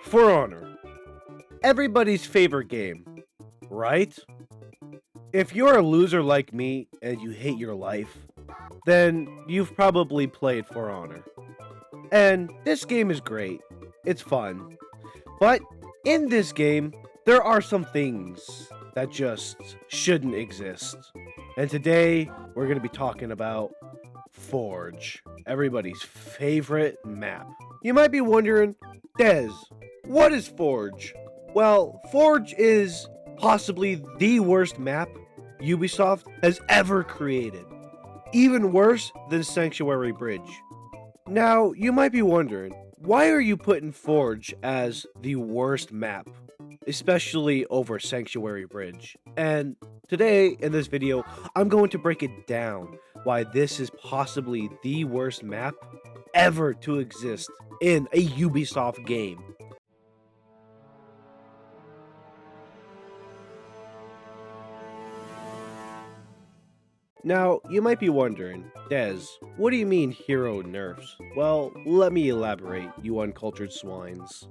For Honor, everybody's favorite game, right? If you're a loser like me and you hate your life, then you've probably played For Honor. And this game is great. It's fun. But in this game, there are some things that just shouldn't exist. And today, we're going to be talking about Forge, everybody's favorite map. You might be wondering, Dez, what is Forge? Well, Forge is possibly the worst map Ubisoft has ever created. Even worse than Sanctuary Bridge. Now, you might be wondering, why are you putting Forge as the worst map? Especially over Sanctuary Bridge. And today, in this video, I'm going to break it down why this is possibly the worst map ever to exist in a Ubisoft game. Now, you might be wondering, Dez, what do you mean hero nerfs? Well, let me elaborate, you uncultured swines.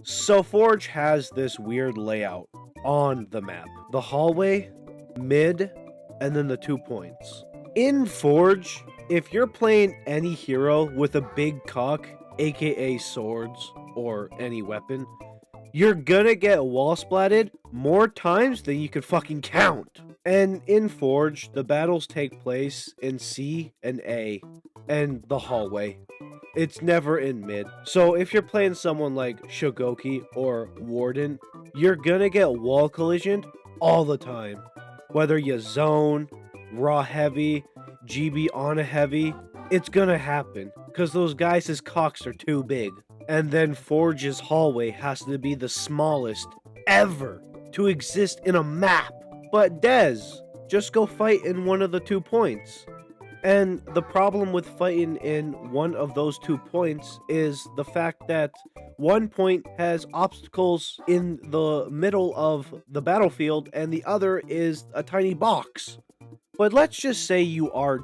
So Forge has this weird layout on the map. The hallway, mid, and then the 2 points. In Forge, if you're playing any hero with a big cock, aka swords, or any weapon, you're gonna get wall splatted more times than you could fucking count. And in Forge, the battles take place in C and A, and the hallway. It's never in mid. So if you're playing someone like Shogoki or Warden, you're gonna get wall collisioned all the time. Whether you zone, raw heavy, GB on a heavy, it's gonna happen. Because those guys' cocks are too big. And then Forge's hallway has to be the smallest ever to exist in a map. But Dez, just go fight in one of the 2 points. And the problem with fighting in one of those 2 points is the fact that 1 point has obstacles in the middle of the battlefield and the other is a tiny box. But let's just say you are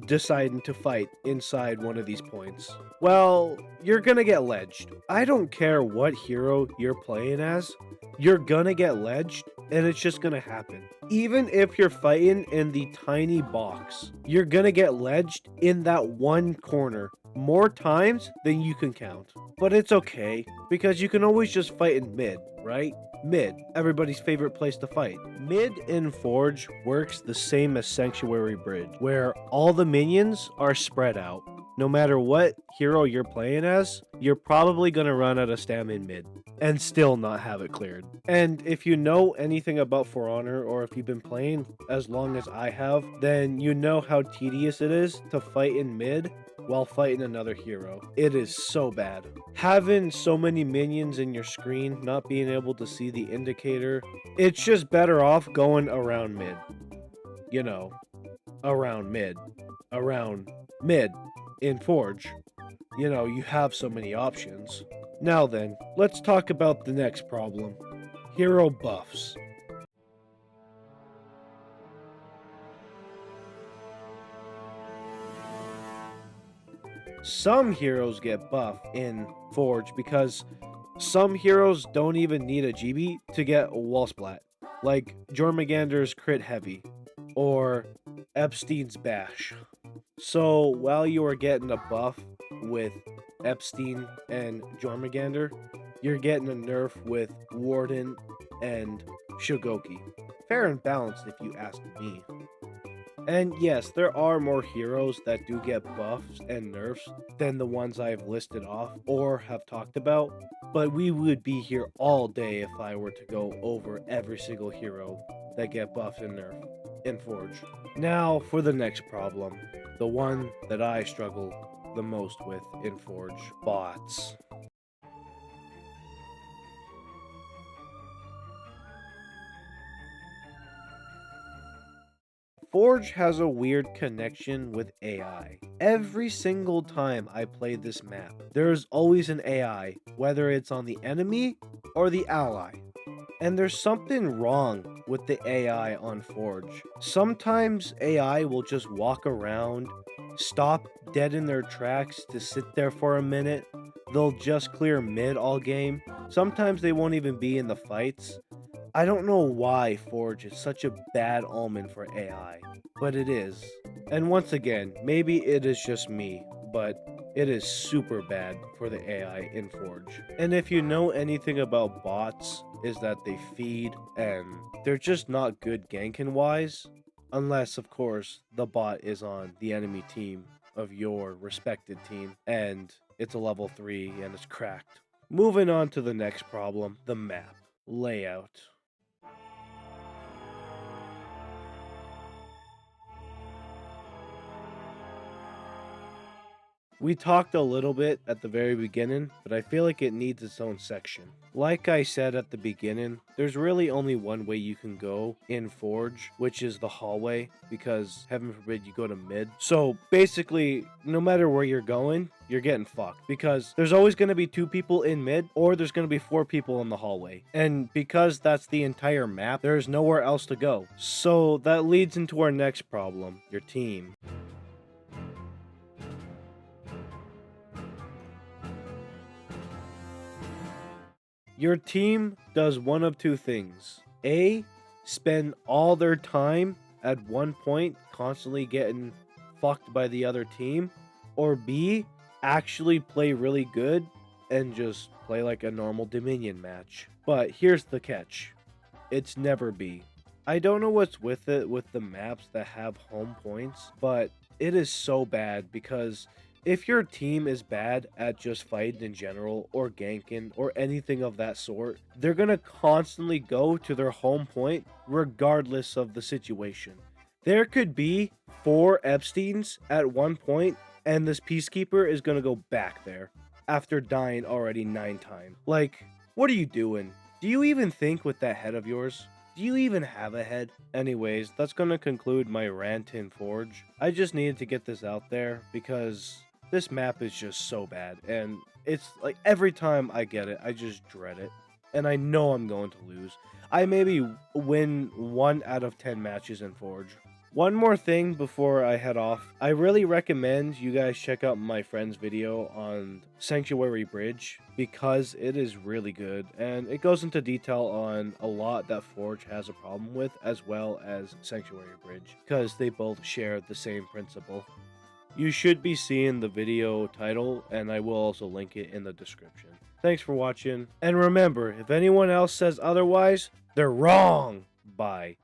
deciding to fight inside one of these points. Well, you're gonna get ledged. I don't care what hero you're playing as, you're gonna get ledged, and it's just gonna happen. Even if you're fighting in the tiny box, you're gonna get ledged in that one corner more times than you can count. But it's okay, because you can always just fight in mid, right? Mid, everybody's favorite place to fight. Mid in Forge works the same as Sanctuary Bridge, where all the minions are spread out. No matter what hero you're playing as, you're probably going to run out of stam in mid and still not have it cleared. And if you know anything about For Honor, or if you've been playing as long as I have, then you know how tedious it is to fight in mid while fighting another hero. It is so bad. Having so many minions in your screen, not being able to see the indicator, it's just better off going around mid. You know, around mid. Around mid. In Forge, you know, you have so many options. Now then, let's talk about the next problem. Hero buffs. Some heroes get buffed in Forge because some heroes don't even need a GB to get wall splat, like Jormungandr's crit heavy, or Epstein's bash. So while you are getting a buff with Epstein and Jormungandr, you're getting a nerf with Warden and Shogoki. Fair and balanced if you ask me. And yes, there are more heroes that do get buffs and nerfs than the ones I've listed off or have talked about, but we would be here all day if I were to go over every single hero that get buffs and nerfs in Forge. Now for the next problem, the one that I struggle the most with in Forge: bots. Forge has a weird connection with AI. Every single time I play this map, there is always an AI, whether it's on the enemy or the ally. And there's something wrong with the AI on Forge. Sometimes AI will just walk around, stop dead in their tracks to sit there for a minute, they'll just clear mid all game. Sometimes they won't even be in the fights. I don't know why Forge is such a bad omen for AI, but it is. And once again, maybe it is just me, but it is super bad for the AI in Forge. And if you know anything about bots, is that they feed and they're just not good ganking wise, unless of course the bot is on the enemy team of your respected team and it's a level 3 and it's cracked. Moving on to the next problem, the map layout. We talked a little bit at the very beginning, but I feel like it needs its own section. Like I said at the beginning, there's really only one way you can go in Forge, which is the hallway, because heaven forbid you go to mid. So basically, no matter where you're going, you're getting fucked, because there's always going to be 2 people in mid, or there's going to be 4 people in the hallway. And because that's the entire map, there's nowhere else to go. So that leads into our next problem, your team. Your team does one of 2 things. A, spend all their time at one point constantly getting fucked by the other team. Or B, actually play really good and just play like a normal Dominion match. But here's the catch. It's never B. I don't know what's with it with the maps that have home points, but it is so bad because if your team is bad at just fighting in general, or ganking, or anything of that sort, they're gonna constantly go to their home point regardless of the situation. There could be 4 Epsteins at one point, and this Peacekeeper is gonna go back there after dying already 9 times. Like, what are you doing? Do you even think with that head of yours? Do you even have a head? Anyways, that's gonna conclude my rant in Forge. I just needed to get this out there because this map is just so bad, and it's like every time I get it, I just dread it, and I know I'm going to lose. I maybe win 1 out of 10 matches in Forge. One more thing before I head off, I really recommend you guys check out my friend's video on Sanctuary Bridge because it is really good, and it goes into detail on a lot that Forge has a problem with, as well as Sanctuary Bridge, because they both share the same principle. You should be seeing the video title, and I will also link it in the description. Thanks for watching, and remember, if anyone else says otherwise, they're wrong. Bye.